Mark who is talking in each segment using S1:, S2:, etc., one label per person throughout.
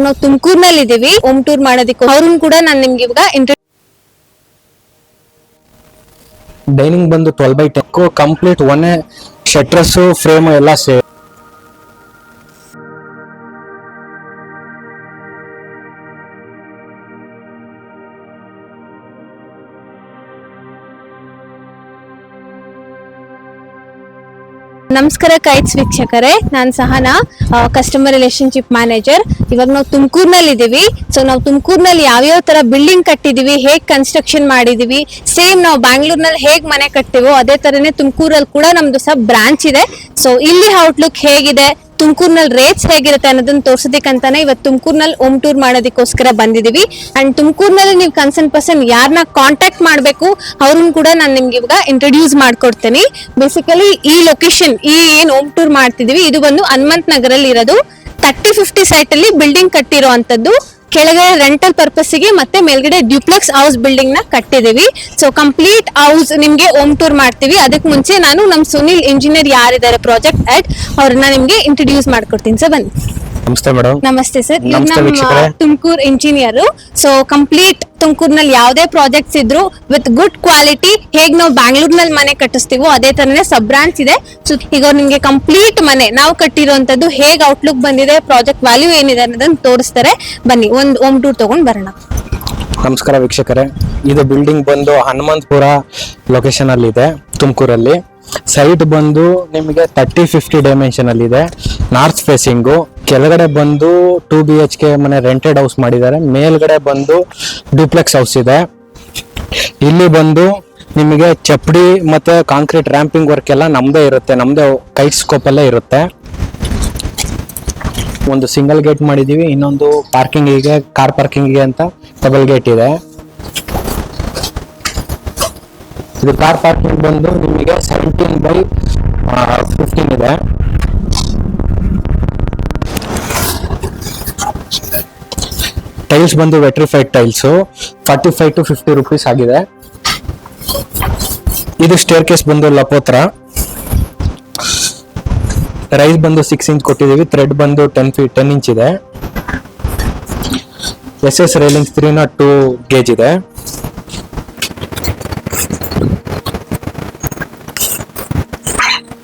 S1: ನಾವು ತುಮಕೂರಿನಲ್ಲಿ ಇದೀವಿ ಹೋಮ್ ಟೂರ್ ಮಾಡೋದಕ್ಕೆ. ಅವ್ರನ್ನ ಕೂಡ ನಾನು ನಿಮ್ಗೆ ಇವಾಗ
S2: ಡೈನಿಂಗ್ ಬಂದು 12x10 ಕಂಪ್ಲೀಟ್ ಒನ್ ಶಟ್ರಸ್ ಫ್ರೇಮ್ ಎಲ್ಲ ಸೇರಿ
S1: ನಮಸ್ಕಾರ ಕೈಟ್ಸ್ ವೀಕ್ಷಕರೇ, ನಾನು ಸಹನಾ, ಕಸ್ಟಮರ್ ರಿಲೇಶನ್ಶಿಪ್ ಮ್ಯಾನೇಜರ್. ಇವಾಗ ನಾವು ತುಮಕೂರಿನಲ್ಲಿ ಇದೀವಿ. ಸೊ ನಾವು ತುಮಕೂರಿನಲ್ಲಿ ಯಾವ್ಯಾವ ತರ ಬಿಲ್ಡಿಂಗ್ ಕಟ್ಟಿದೀವಿ, ಹೇಗ್ ಕನ್ಸ್ಟ್ರಕ್ಷನ್ ಮಾಡಿದೀವಿ, ಸೇಮ್ ನಾವು ಬ್ಯಾಂಗ್ಳೂರ್ನಲ್ಲಿ ಹೇಗ್ ಮನೆ ಕಟ್ತೀವೋ ಅದೇ ತರನೇ ತುಮಕೂರಲ್ಲಿ ಕೂಡ ನಮ್ದು ಬ್ರಾಂಚ್ ಇದೆ. ಸೊ ಇಲ್ಲಿ ಔಟ್ಲುಕ್ ಹೇಗಿದೆ, ತುಮಕೂರಿನಲ್ಲಿ ರೇಟ್ಸ್ ಹೇಗಿರುತ್ತೆ ಅನ್ನೋದನ್ನ ತೋರ್ಸೋದಕ್ಕಂತಾನೆ ಇವತ್ತು ತುಮಕೂರಿನಲ್ಲಿ ಹೋಮ್ ಟೂರ್ ಮಾಡೋದಕ್ಕೋಸ್ಕರ ಬಂದಿದೀವಿ. ಅಂಡ್ ತುಮಕೂರಿನಲ್ಲಿ ನೀವು ಕನ್ಸರ್ನ್ ಪರ್ಸನ್ ಯಾರನ್ನ ಕಾಂಟ್ಯಾಕ್ಟ್ ಮಾಡಬೇಕು ಅವ್ರನ್ನ ಕೂಡ ನಾನು ನಿಮ್ಗೆ ಇವಾಗ ಇಂಟ್ರೊಡ್ಯೂಸ್ ಮಾಡ್ಕೊಡ್ತೀನಿ. ಬೇಸಿಕಲಿ ಈ ಲೊಕೇಶನ್, ಈ ಏನ್ ಹೋಮ್ ಟೂರ್ ಮಾಡ್ತಿದೀವಿ, ಇದು ಬಂದು ಹನುಮಂತ ನಗರಲ್ಲಿ ಇರೋದು. 30-50 ಸೈಟ್ ಅಲ್ಲಿ ಬಿಲ್ಡಿಂಗ್ ಕಟ್ಟಿರೋ ಅಂತದ್ದು. ಕೆಳಗಡೆ ರೆಂಟಲ್ ಪರ್ಪಸ್ಗೆ ಮತ್ತೆ ಮೇಲ್ಗಡೆ ಡ್ಯೂಪ್ಲೆಕ್ಸ್ ಹೌಸ್ ಬಿಲ್ಡಿಂಗ್ ನ ಕಟ್ಟಿದೀವಿ. ಸೊ ಕಂಪ್ಲೀಟ್ ಹೌಸ್ ನಿಮ್ಗೆ ಹೋಮ್ ಟೂರ್ ಮಾಡ್ತೀವಿ. ಅದಕ್ಕೆ ಮುಂಚೆ ನಾನು ನಮ್ ಸುನಿಲ್ ಇಂಜಿನಿಯರ್ ಯಾರಿದ್ದಾರೆ ಪ್ರಾಜೆಕ್ಟ್ ಹೆಡ್, ಅವ್ರನ್ನ ನಿಮ್ಗೆ ಇಂಟ್ರೊಡ್ಯೂಸ್ ಮಾಡ್ಕೊಡ್ತೀನಿ. ಸರ್ ಬನ್ನಿ.
S2: ನಮಸ್ತೆ ಮೇಡಮ್.
S1: ನಮಸ್ತೆ ಸರ್. ನಮ್ಮ ತುಮಕೂರು ಇಂಜಿನಿಯರ್. ಸೊ ಕಂಪ್ಲೀಟ್ ತುಮಕೂರಿನಲ್ಲಿ ಯಾವ್ದೇ ಪ್ರಾಜೆಕ್ಟ್ಸ್ ಇದ್ರು ವಿತ್ ಗುಡ್ ಕ್ವಾಲಿಟಿ, ಹೇಗ್ ನಾವು ಬ್ಯಾಂಗ್ಳೂರ್ನಲ್ಲಿ ಮನೆ ಕಟ್ಟಿಸ್ತೀವೋ ಅದೇ ತರನೇ ಸಬ್ ಬ್ರಾಂಚ್ ಇದೆ. ಸೊ ಈಗ ನಿಮ್ಗೆ ಕಂಪ್ಲೀಟ್ ಮನೆ ನಾವು ಕಟ್ಟಿರೋಂಥದ್ದು ಹೇಗ್ ಔಟ್ಲುಕ್ ಬಂದಿದೆ, ಪ್ರಾಜೆಕ್ಟ್ ವ್ಯಾಲ್ಯೂ ಏನಿದೆ ಅನ್ನೋದನ್ನ ತೋರಿಸ್ತಾರೆ. ಬನ್ನಿ ಒಂದು ಹೋಮ್ ಟೂರ್ ತಗೊಂಡ್ ಬರೋಣ.
S2: ನಮಸ್ಕಾರ ವೀಕ್ಷಕರೇ, ಇದು ಬಿಲ್ಡಿಂಗ್ ಬಂದು ಹನುಮಂತಪುರ ಲೊಕೇಶನ್ ಅಲ್ಲಿ ಇದೆ ತುಮಕೂರಲ್ಲಿ. ಸೈಟ್ ಬಂದು ನಿಮಗೆ 30-50 ಡೈಮೆನ್ಷನ್ ಅಲ್ಲಿ ಇದೆ. North facing. ಕೆಳಗಡೆ ಬಂದು 2 BHK ಮನೆ ರೆಂಟೆಡ್ ಹೌಸ್ ಮಾಡಿದ್ದಾರೆ. ಮೇಲ್ಗಡೆ ಬಂದು ಡ್ಯೂಪ್ಲೆಕ್ಸ್ ಹೌಸ್ ಇದೆ. ಇಲ್ಲಿ ಬಂದು ನಿಮಗೆ ಚಪ್ಪಡಿ ಮತ್ತೆ ಕಾಂಕ್ರೀಟ್ ರ್ಯಾಂಪಿಂಗ್ ವರ್ಕ್ ಎಲ್ಲ ನಮ್ದೇ ಇರುತ್ತೆ, ನಮ್ದೇ ಕೈಟ್ ಸ್ಕೋಪ್ ಅಲ್ಲೇ ಇರುತ್ತೆ. ಒಂದು ಸಿಂಗಲ್ ಗೇಟ್ ಮಾಡಿದೀವಿ, ಇನ್ನೊಂದು ಪಾರ್ಕಿಂಗಿಗೆ, ಕಾರ್ ಪಾರ್ಕಿಂಗಿಗೆ ಅಂತ ಡಬಲ್ ಗೇಟ್ ಇದೆ. ಇದು ಕಾರ್ ಪಾರ್ಕಿಂಗ್ ಬಂದು ನಿಮಗೆ 17/15 ಇದೆ. ಟೈಲ್ಸ್ ಬಂದು ವೆಟ್ರಿಫೈಡ್ ಟೈಲ್ಸ್ 45-50 ರೂಪೀಸ್ ಆಗಿದೆ. ಇದು ಸ್ಟೇರ್ ಕೇಸ್ ಬಂದು ಲಪೋತ್ರ. ರೈಸ್ ಬಂದು 6 ಇಂಚ್ ಕೊಟ್ಟಿದೀವಿ. ಥ್ರೆಡ್ ಬಂದು 10 ಇಂಚ್ ಇದೆ. SS ರೈಲಿಂಗ್ಸ್ 302 ಗೇಜ್ ಇದೆ.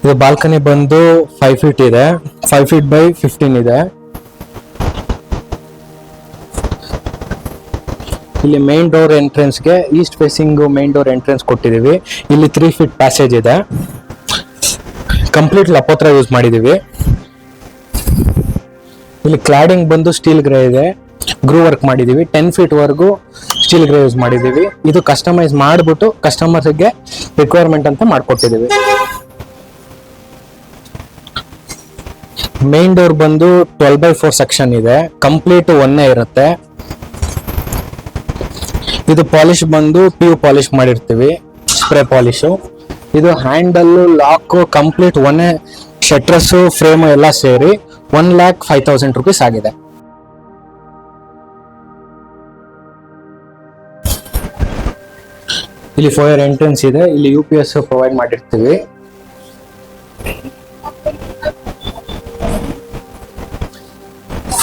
S2: ಇದು ಬಾಲ್ಕನಿ ಬಂದು 5 ಫೀಟ್ ಇದೆ. 5 ಫೀಟ್ by 15 ಇದೆ. ಇಲ್ಲಿ ಮೇನ್ ಡೋರ್ ಎಂಟ್ರೆನ್ಸ್ಗೆ east facing main door entrance ಕೊಟ್ಟಿದೀವಿ. ಇಲ್ಲಿ 3 ಫೀಟ್ ಪ್ಯಾಸೇಜ್ ಇದೆ. ಕಂಪ್ಲೀಟ್ ಲಪೋತ್ರ ಯೂಸ್ ಮಾಡಿದೀವಿ. ಇಲ್ಲಿ ಕ್ಲಾಡಿಂಗ್ ಬಂದು ಸ್ಟೀಲ್ ಗ್ರೇ ಇದೆ. ಗ್ರೂ ವರ್ಕ್ ಮಾಡಿದೀವಿ. 10 ಫೀಟ್ ವರೆಗೂ ಸ್ಟೀಲ್ ಗ್ರೇ ಯೂಸ್ ಮಾಡಿದೀವಿ. ಇದು ಕಸ್ಟಮೈಸ್ ಮಾಡಿಬಿಟ್ಟು ಕಸ್ಟಮರ್ಸ್ಗೆ ರಿಕ್ವೈರ್ಮೆಂಟ್ ಅಂತ ಮಾಡ್ಕೊಟ್ಟಿದೀವಿ. ಮೇನ್ ಡೋರ್ ಬಂದು 12/4 ಸೆಕ್ಷನ್ ಇದೆ. ಕಂಪ್ಲೀಟ್ ಒಂದೇ ಇರುತ್ತೆ. ಇದು ಪಾಲಿಶ್ ಬಂದು PU ಪಾಲಿಶ್ ಮಾಡಿರ್ತೀವಿ, ಸ್ಪ್ರೇ ಪಾಲಿಶ್. ಇದು ಹ್ಯಾಂಡಲ್, ಲಾಕ್ ಕಂಪ್ಲೀಟ್ ಒಂದೇ ಶಟ್ರಸ್ ಫ್ರೇಮ್ ಎಲ್ಲ ಸೇರಿ 1,05,000 ರೂಪೀಸ್ ಆಗಿದೆ. ಇಲ್ಲಿ ಫೈರ್ ಎಂಟ್ರೆನ್ಸ್ ಇದೆ. ಇಲ್ಲಿ UPS ಪ್ರೊವೈಡ್ ಮಾಡಿರ್ತೀವಿ.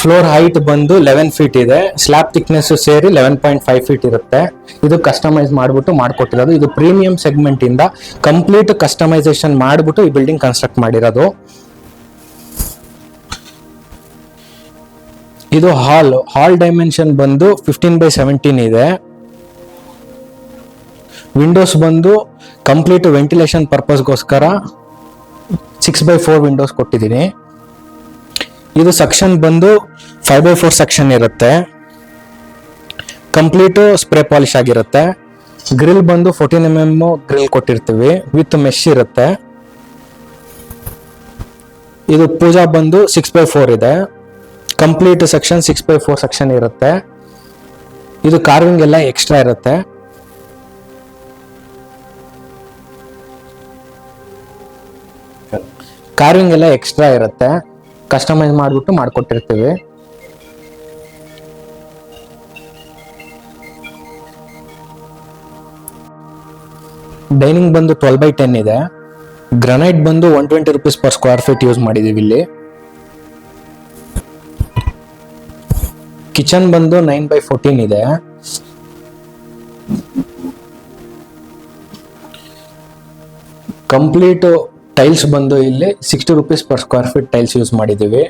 S2: ಫ್ಲೋರ್ ಹೈಟ್ ಬಂದು 11 ಫೀಟ್ ಇದೆ. ಸ್ಲ್ಯಾಬ್ ಥಿಕ್ನೆಸ್ ಸೇರಿ 11.5 ಫೀಟ್ ಇರುತ್ತೆ. ಇದು ಕಸ್ಟಮೈಸ್ ಮಾಡ್ಬಿಟ್ಟು ಮಾಡ್ಕೊಟ್ಟಿರೋದು. ಇದು ಪ್ರೀಮಿಯಂ ಸೆಗ್ಮೆಂಟ್ ಇಂದ ಕಂಪ್ಲೀಟ್ ಕಸ್ಟಮೈಸೇಷನ್ ಮಾಡ್ಬಿಟ್ಟು ಈ ಬಿಲ್ಡಿಂಗ್ ಕನ್ಸ್ಟ್ರಕ್ಟ್ ಮಾಡಿರೋದು. ಇದು ಹಾಲ್ ಡೈಮೆನ್ಷನ್ ಬಂದು 15/17 ಇದೆ. ವಿಂಡೋಸ್ ಬಂದು ಕಂಪ್ಲೀಟ್ ವೆಂಟಿಲೇಷನ್ ಪರ್ಪಸ್ಗೋಸ್ಕರ 6/4 ವಿಂಡೋಸ್ ಕೊಟ್ಟಿದ್ದೀನಿ. ಇದು ಸೆಕ್ಷನ್ ಬಂದು 5/4 ಸೆಕ್ಷನ್ ಇರುತ್ತೆ. ಕಂಪ್ಲೀಟ್ ಸ್ಪ್ರೇ ಪಾಲಿಶ್ ಆಗಿರುತ್ತೆ. ಗ್ರಿಲ್ ಬಂದು 14 mm ಗ್ರಿಲ್ ಕೊಟ್ಟಿರ್ತೀವಿ ವಿತ್ ಮೆಶ್ ಇರುತ್ತೆ. ಇದು ಪೂಜಾ ಬಂದು 6/4 ಇದೆ. ಕಂಪ್ಲೀಟ್ ಸೆಕ್ಷನ್ 6/4 ಸೆಕ್ಷನ್ ಇರುತ್ತೆ. ಇದು ಕಾರ್ವಿಂಗ್ ಎಲ್ಲ ಎಕ್ಸ್ಟ್ರಾ ಇರುತ್ತೆ. ಕಾರ್ವಿಂಗ್ ಎಲ್ಲ ಎಕ್ಸ್ಟ್ರಾ ಇರುತ್ತೆ. ಕಸ್ಟಮೈಸ್ ಮಾಡ್ಬಿಟ್ಟು ಮಾಡ್ಕೊಟ್ಟಿರ್ತೀವಿ. ಡೈನಿಂಗ್ ಬಂದು 12/10 ಇದೆ. ಗ್ರಾನೈಟ್ ಬಂದು 120 rupees per square feet use ಮಾಡಿದೀವಿ. ಇಲ್ಲಿ ಕಿಚನ್ ಬಂದು 9x14 ಇದೆ. ಕಂಪ್ಲೀಟ್ ಟೈಲ್ಸ್ ಬಂದು ಇಲ್ಲಿ 60 rupees per square feet tiles use ಮಾಡಿದೀವಿ.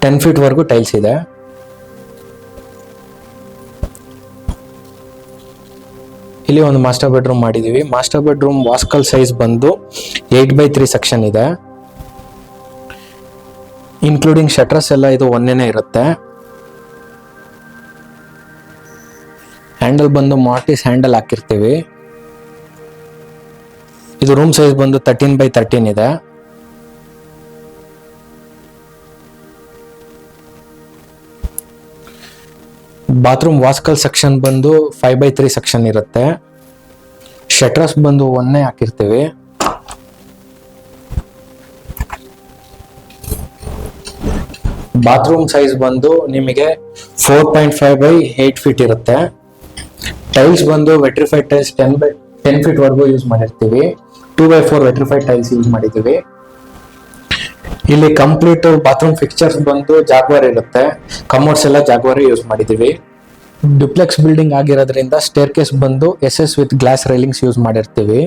S2: 10 feet ವರೆಗೂ ಟೈಲ್ಸ್ ಇದೆ. ಇಲ್ಲಿ ಒಂದು ಮಾಸ್ಟರ್ ಬೆಡ್ರೂಮ್ ಮಾಡಿದೀವಿ. ಮಾಸ್ಟರ್ ಬೆಡ್ರೂಮ್ ವಾಸ್ಕಲ್ ಸೈಜ್ ಬಂದು 8x3 ಸೆಕ್ಷನ್ ಇದೆ. ಇನ್ಕ್ಲೂಡಿಂಗ್ ಶಟರ್ಸ್ ಎಲ್ಲ ಇದು ಒಂದೇನೆ ಇರುತ್ತೆ. ಹ್ಯಾಂಡಲ್ ಬಂದು ಮಾರ್ಟಿಸ್ ಹ್ಯಾಂಡಲ್ ಹಾಕಿರ್ತೀವಿ. ಇದು ರೂಮ್ ಸೈಜ್ ಬಂದು 13x13 ಇದೆ. ಬಾತ್ರೂಮ್ ವಾಸ್ಕಲ್ ಸೆಕ್ಷನ್ ಬಂದು 5x3 ಸೆಕ್ಷನ್ ಇರುತ್ತೆ. ಶಟರ್ಸ್ ಬಂದು ಒಂದೇ ಹಾಕಿರ್ತೀವಿ. ಬಾತ್ರೂಮ್ ಸೈಜ್ ಬಂದು ನಿಮಗೆ 4.5x8 feet ಇರುತ್ತೆ. ಟೈಲ್ಸ್ ಬಂದು ವೆಟ್ರಿಫೈಡ್ ಟೈಲ್ಸ್ 10 feet ವರೆಗೂ ಯೂಸ್ ಮಾಡಿರ್ತೀವಿ. 2x4 ವೆಟ್ರಿಫೈಡ್ ಟೈಲ್ಸ್ ಯೂಸ್ ಮಾಡಿದೀವಿ. ಇಲ್ಲಿ ಕಂಪ್ಲೀಟ್ ಬಾತ್ರೂಮ್ ಫಿಕ್ಚರ್ಸ್ ಬಂದು ಜಾಗ್ವಾರ್ ಇರುತ್ತೆ. ಕಮೋಡ್ಸ್ ಎಲ್ಲ ಜಾಗ್ವಾರ್ ಯೂಸ್ ಮಾಡಿದೀವಿ. ಡ್ಯುಪ್ಲೆಕ್ಸ್ ಬಿಲ್ಡಿಂಗ್ ಆಗಿರೋದ್ರಿಂದ ಸ್ಟೇರ್ ಕೇಸ್ ಬಂದು SS with glass railings use ಮಾಡಿರ್ತೀವಿ.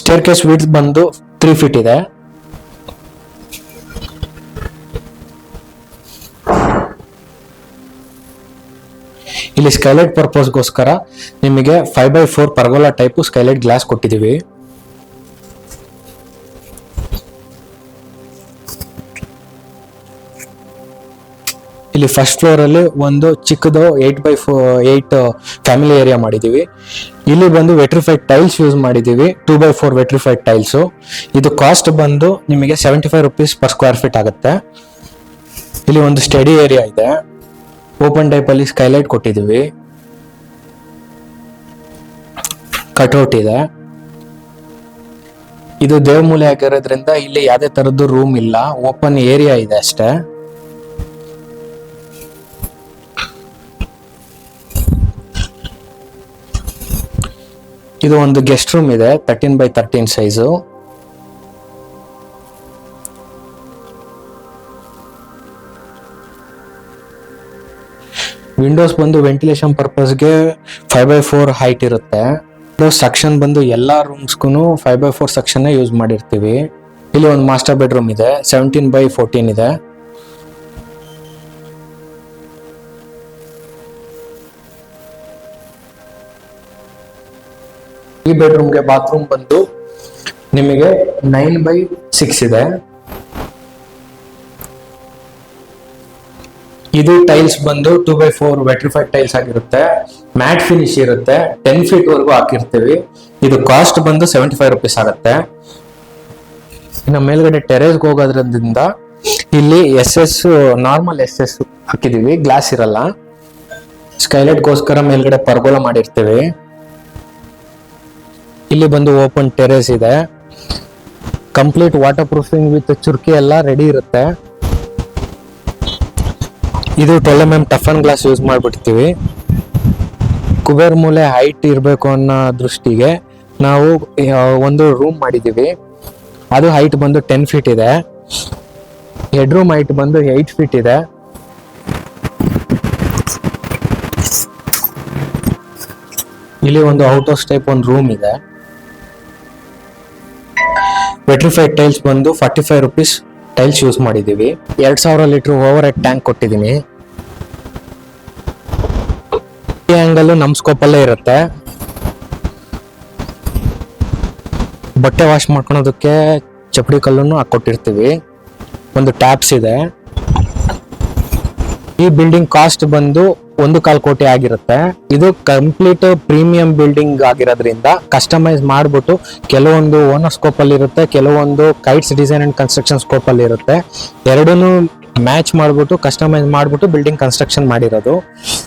S2: ಸ್ಟೇರ್ ಕೇಸ್ ವಿಡ್ತ್ ಬಂದು 3 feet ಇದೆ. ಇಲ್ಲಿ ಸ್ಕೈಲೈಟ್ ಪರ್ಪಸ್ಗೋಸ್ಕರ ನಿಮಗೆ 5x4 ಪರ್ಗೋಲಾ ಟೈಪ್ ಸ್ಕೈಲೈಟ್ ಗ್ಲಾಸ್ ಕೊಟ್ಟಿದ್ದೀವಿ. ಇಲ್ಲಿ ಫಸ್ಟ್ ಫ್ಲೋರ್ ಅಲ್ಲಿ ಒಂದು ಚಿಕ್ಕದು 8x8 ಫ್ಯಾಮಿಲಿ ಏರಿಯಾ ಮಾಡಿದೀವಿ. ಇಲ್ಲಿ ಬಂದು ವೆಟ್ರಿಫೈಡ್ ಟೈಲ್ಸ್ ಯೂಸ್ ಮಾಡಿದೀವಿ. 2x4 vitrified tiles. ಇದು ಕಾಸ್ಟ್ ಬಂದು ನಿಮಗೆ 75 rupees per square feet ಆಗುತ್ತೆ. ಇಲ್ಲಿ ಒಂದು ಸ್ಟಡಿ ಏರಿಯಾ ಇದೆ. ಓಪನ್ ಟೈಪ್ ಅಲ್ಲಿ ಸ್ಕೈಲೈಟ್ ಕೊಟ್ಟಿದೀವಿ. ಕಟ್ಔಟ್ ಇದೆ. ಇದು ದೇವಮೂಲೆ ಆಗಿರೋದ್ರಿಂದ ಇಲ್ಲಿ ಯಾವುದೇ ತರದ್ದು ರೂಮ್ ಇಲ್ಲ, ಓಪನ್ ಏರಿಯಾ ಇದೆ ಅಷ್ಟೇ. ಇದು ಒಂದು ಗೆಸ್ಟ್ ರೂಮ್ ಇದೆ, 13x13 ಸೈಜು. ವಿಂಡೋಸ್ ಬಂದು ವೆಂಟಿಲೇಷನ್ ಪರ್ಪಸ್ಗೆ 5x4 ಹೈಟ್ ಇರುತ್ತೆ. ಸೆಕ್ಷನ್ ಬಂದು ಎಲ್ಲಾ ರೂಮ್ಸ್ಗೂ 5x4 ಸೆಕ್ಷನ್ ಯೂಸ್ ಮಾಡಿರ್ತೀವಿ. ಇಲ್ಲಿ ಒಂದು ಮಾಸ್ಟರ್ ಬೆಡ್ರೂಮ್ ಇದೆ, 17x14 ಇದೆ. ಈ ಬೆಡ್ರೂಮ್ಗೆ ಬಾತ್ರೂಮ್ ಬಂದು ನಿಮಗೆ 9x6 ಇದೆ. ಇದು ಟೈಲ್ಸ್ ಬಂದು 2x4 ವೆಟ್ರಿಫೈಡ್ ಟೈಲ್ಸ್ ಆಗಿರುತ್ತೆ. ಮ್ಯಾಟ್ ಫಿನಿಶ್ ಇರುತ್ತೆ. 10 feet ವರೆಗೂ ಹಾಕಿರ್ತೀವಿ. ಇದು ಕಾಸ್ಟ್ ಬಂದು 75 rupees ಆಗುತ್ತೆ. ಇನ್ನು ಮೇಲ್ಗಡೆ ಟೆರೇಸ್ಗೆ ಹೋಗೋದ್ರಿಂದ ಇಲ್ಲಿ ನಾರ್ಮಲ್ SS ಹಾಕಿದೀವಿ, ಗ್ಲಾಸ್ ಇರಲ್ಲ. ಸ್ಕೈಲೈಟ್ಗೋಸ್ಕರ ಮೇಲ್ಗಡೆ ಪರ್ಗೋಲಾ ಮಾಡಿರ್ತೀವಿ. ಇಲ್ಲಿ ಬಂದು ಓಪನ್ ಟೆರೇಸ್ ಇದೆ. ಕಂಪ್ಲೀಟ್ ವಾಟರ್ ಪ್ರೂಫಿಂಗ್ ವಿತ್ ಚುರ್ಕಿ ಎಲ್ಲ ರೆಡಿ ಇರುತ್ತೆ. ಇದು 12 mm ಟಫನ್ ಗ್ಲಾಸ್ ಯೂಸ್ ಮಾಡ್ಬಿಡ್ತೀವಿ. ಕುಬೇರ್ ಮೂಲೆ ಹೈಟ್ ಇರಬೇಕು ಅನ್ನೋ ದೃಷ್ಟಿಗೆ ನಾವು ಒಂದು ರೂಮ್ ಮಾಡಿದೀವಿ. ಅದು ಹೈಟ್ ಬಂದು 10 feet ಇದೆ. ಹೆಡ್ ರೂಮ್ ಹೈಟ್ ಬಂದು 8 feet ಇದೆ. ಇಲ್ಲಿ ಒಂದು ಔಟ್ ಹೌಸ್ ಟೈಪ್ ಒಂದು ರೂಮ್ ಇದೆ. ವೆಟ್ರಿಫೈಡ್ ಟೈಲ್ಸ್ ಬಂದು 45 rupees ಟೈಲ್ಸ್ ಯೂಸ್ ಮಾಡಿದೀವಿ. 2000 ಲೀಟರ್ ಓವರ್ ಹೆಡ್ ಟ್ಯಾಂಕ್ ಕೊಟ್ಟಿದ್ದೀನಿ. ಈ ಆಂಗಲ್ ನಮ್ ಸ್ಕೋಪ್ ಅಲ್ಲೇ ಇರುತ್ತೆ. ಬಟ್ಟೆ ವಾಶ್ ಮಾಡ್ಕೊಳೋದಕ್ಕೆ ಚಪ್ಪಡಿ ಕಲ್ಲನ್ನು ಹಾಕೊಟ್ಟಿರ್ತೀವಿ. ಒಂದು ಟ್ಯಾಪ್ಸ್ ಇದೆ. ಈ ಬಿಲ್ಡಿಂಗ್ ಕಾಸ್ಟ್ ಬಂದು 1.25 ಕೋಟಿ ಆಗಿರುತ್ತೆ. ಇದು ಕಂಪ್ಲೀಟ್ ಪ್ರೀಮಿಯಂ ಬಿಲ್ಡಿಂಗ್ ಆಗಿರೋದ್ರಿಂದ ಕಸ್ಟಮೈಸ್ ಮಾಡ್ಬಿಟ್ಟು ಕೆಲವೊಂದು ಓನರ್ ಸ್ಕೋಪ್ ಅಲ್ಲಿ ಇರುತ್ತೆ, ಕೆಲವೊಂದು kites design and construction scope ಅಲ್ಲಿ ಇರುತ್ತೆ. ಎರಡನ್ನೂ ಮ್ಯಾಚ್ ಮಾಡ್ಬಿಟ್ಟು ಕಸ್ಟಮೈಸ್ ಮಾಡ್ಬಿಟ್ಟು ಬಿಲ್ಡಿಂಗ್ ಕನ್ಸ್ಟ್ರಕ್ಷನ್ ಮಾಡಿರೋದು.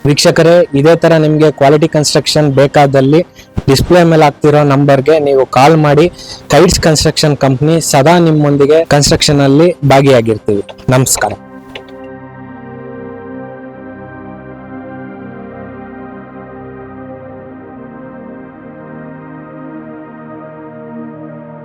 S2: ವೀಕ್ಷಕರೇ, ಇದೇ ತರ ನಿಮ್ಗೆ ಕ್ವಾಲಿಟಿ ಕನ್ಸ್ಟ್ರಕ್ಷನ್ ಬೇಕಾದಲ್ಲಿ ಡಿಸ್ಪ್ಲೇ ಮೇಲೆ ಆಗ್ತಿರೋ ನಂಬರ್ಗೆ ನೀವು ಕಾಲ್ ಮಾಡಿ. ಕೈಟ್ಸ್ ಕನ್ಸ್ಟ್ರಕ್ಷನ್ ಕಂಪ್ನಿ ಸದಾ ನಿಮ್ಮೊಂದಿಗೆ ಕನ್ಸ್ಟ್ರಕ್ಷನ್ ಅಲ್ಲಿ ಭಾಗಿಯಾಗಿರ್ತೀವಿ. ನಮಸ್ಕಾರ.